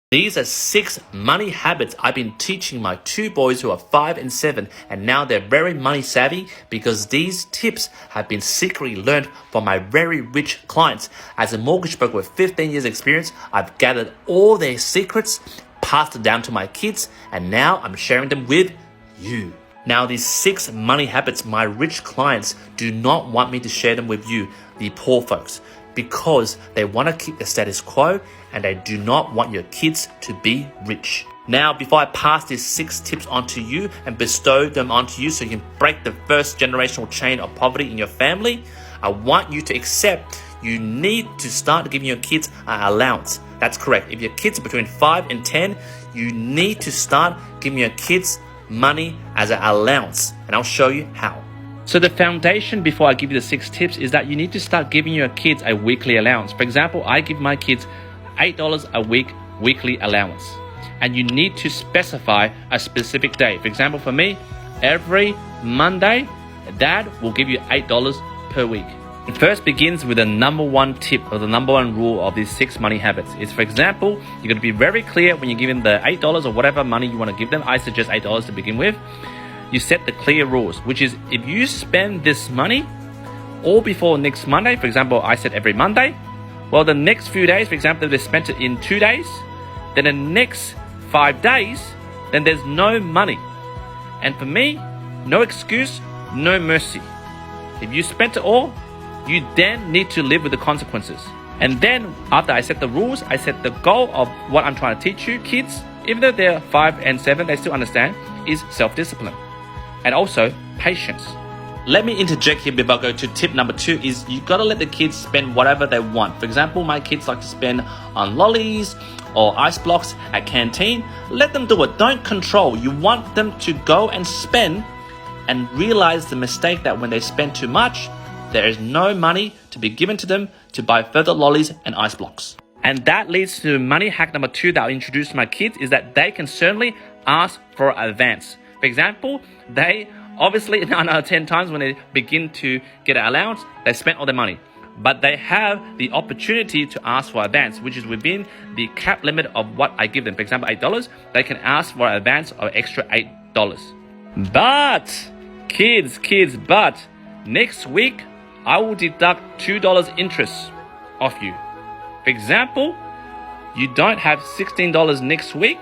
These are 6 money habits I've been teaching my 2 boys who are 5 and 7, and now they're very money savvy because these tips have been secretly learned from my very rich clients. As a mortgage broker with 15 years experience, I've gathered all their secrets, passed it down to my kids, and now I'm sharing them with you. Now, these 6 money habits, my rich clients do not want me to share them with you, the poor folks, because they want to keep the status quo and they do not want your kids to be rich. Now, before I pass these 6 tips onto you and bestow them onto you so you can break the first generational chain of poverty in your family, I want you to accept you need to start giving your kids an allowance. That's correct. If your kids are between 5 and 10, you need to start giving your kids money as an allowance, and I'll show you how. So the foundation before I give you the 6 tips is that you need to start giving your kids a weekly allowance. For example, I give my kids $8 a week weekly allowance, and you need to specify a specific day. For example, for me, every Monday, Dad will give you $8 per week. It first begins with the number 1 tip or the number 1 rule of these 6 money habits. Is, for example, you're going to be very clear when you give them the $8 or whatever money you want to give them. I suggest $8 to begin with. You set the clear rules, which is if you spend this money all before next Monday, for example, I said every Monday, well, the next few days, for example, if they spent it in 2 days, then the next 5 days, then there's no money. And for me, no excuse, no mercy. If you spent it all, you then need to live with the consequences. And then after I set the rules, I set the goal of what I'm trying to teach you kids, even though they're 5 and 7, they still understand, is self-discipline. And also patience. Let me interject here before I go to tip number 2 is you got to let the kids spend whatever they want. For example, my kids like to spend on lollies or ice blocks at canteen. Let them do it. Don't control. You want them to go and spend and realize the mistake that when they spend too much, there is no money to be given to them to buy further lollies and ice blocks. And that leads to money hack number 2 that I introduce to my kids is that they can certainly ask for advance. For example, they obviously 9 out of 10 times when they begin to get an allowance, they spent all their money. But they have the opportunity to ask for advance, which is within the cap limit of what I give them. For example, $8, they can ask for an advance of extra $8. But, but next week, I will deduct $2 interest off you. For example, you don't have $16 next week,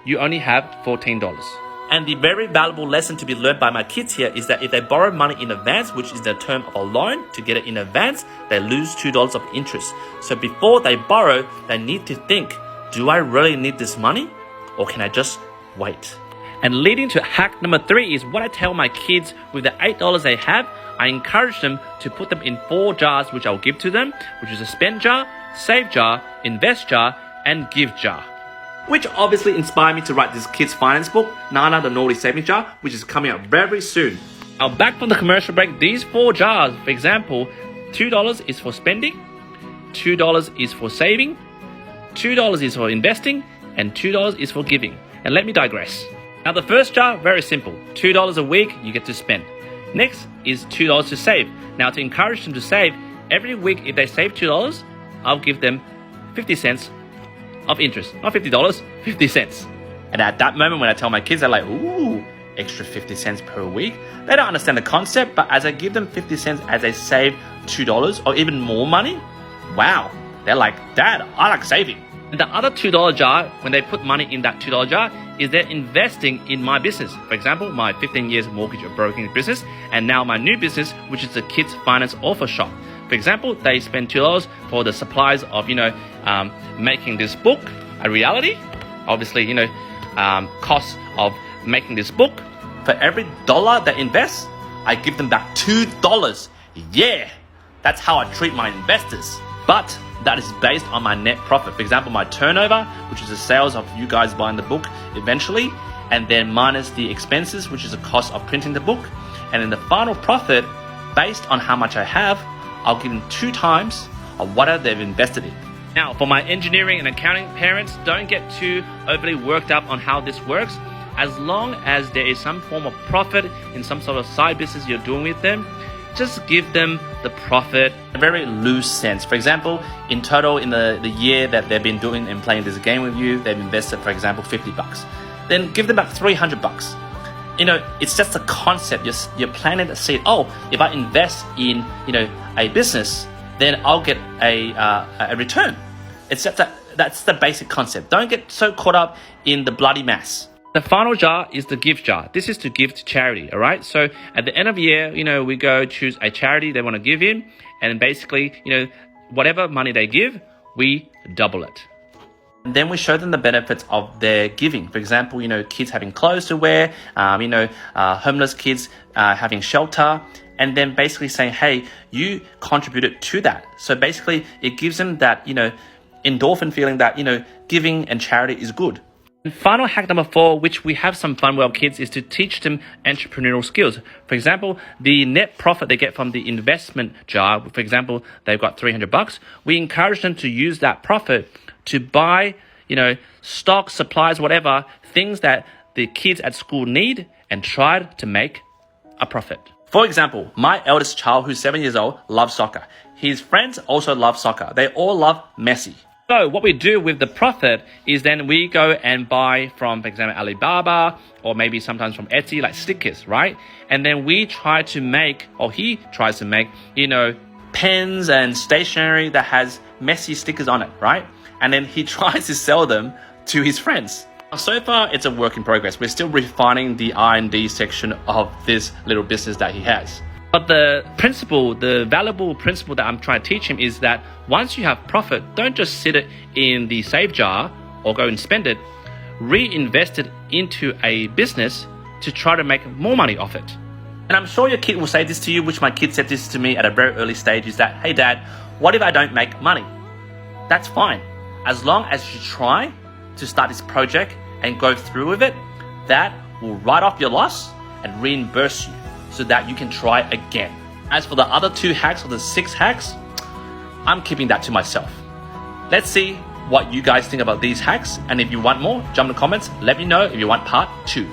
you only have $14. And the very valuable lesson to be learned by my kids here is that if they borrow money in advance, which is the term of a loan, to get it in advance, they lose $2 of interest. So before they borrow, they need to think, do I really need this money or can I just wait? And leading to hack number 3 is what I tell my kids with the $8 they have, I encourage them to put them in 4 jars, which I'll give to them, which is a spend jar, save jar, invest jar, and give jar. Which obviously inspired me to write this kids finance book, Nana the Naughty Savings Jar, which is coming out very soon. Now back from the commercial break, these 4 jars, for example, $2 is for spending, $2 is for saving, $2 is for investing, and $2 is for giving. And let me digress. Now the first jar, very simple, $2 a week you get to spend. Next is $2 to save. Now to encourage them to save, every week if they save $2, I'll give them 50 cents of interest. Not $50, 50 cents. And at that moment when I tell my kids, they're like, ooh, extra 50 cents per week. They don't understand the concept, but as I give them 50 cents as they save $2 or even more money, wow, they're like, Dad, I like saving. And the other $2 jar, when they put money in that $2 jar, is they're investing in my business. For example, my 15 years mortgage broking business, and now my new business, which is the Kids Finance Offer Shop. For example, they spend $2 for the supplies of, making this book a reality. Obviously, costs of making this book. For every $1 they invest, I give them back $2. Yeah, that's how I treat my investors. But that is based on my net profit. For example, my turnover, which is the sales of you guys buying the book eventually, and then minus the expenses, which is the cost of printing the book. And in the final profit, based on how much I have, I'll give them 2 times of whatever they've invested in. Now, for my engineering and accounting parents, don't get too overly worked up on how this works. As long as there is some form of profit in some sort of side business you're doing with them, just give them the profit in a very loose sense. For example, in total, in the year that they've been doing and playing this game with you, they've invested, for example, $50. Then give them back $300. It's just a concept. You're planting the seed. Oh, if I invest in, a business, then I'll get a return. It's just that's the basic concept. Don't get so caught up in the bloody mess. The final jar is the gift jar. This is to give to charity, all right? So at the end of the year, we go choose a charity they want to give in, and basically, whatever money they give, we double it. And then we show them the benefits of their giving. For example, kids having clothes to wear, homeless kids having shelter, and then basically saying, hey, you contributed to that. So basically, it gives them that, endorphin feeling that, giving and charity is good. And final hack number 4, which we have some fun with our kids, is to teach them entrepreneurial skills. For example, the net profit they get from the investment jar, for example, they've got $300. We encourage them to use that profit to buy, stock, supplies, whatever, things that the kids at school need, and try to make a profit. For example, my eldest child, who's 7 years old, loves soccer. His friends also love soccer. They all love Messi. So what we do with the profit is then we go and buy from, for example, Alibaba, or maybe sometimes from Etsy, like stickers, right? And then we try to make, or he tries to make, pens and stationery that has Messi stickers on it, right? And then he tries to sell them to his friends. So far, it's a work in progress. We're still refining the R&D section of this little business that he has. But the valuable principle that I'm trying to teach him is that once you have profit, don't just sit it in the save jar or go and spend it. Reinvest it into a business to try to make more money off it. And I'm sure your kid will say this to you, which my kid said this to me at a very early stage, is that, hey dad, what if I don't make money? That's fine. As long as you try to start this project and go through with it, that will write off your loss and reimburse you, so that you can try again. As for the other 2 hacks or the 6 hacks, I'm keeping that to myself. Let's see what you guys think about these hacks. And if you want more, jump in the comments. Let me know if you want part 2.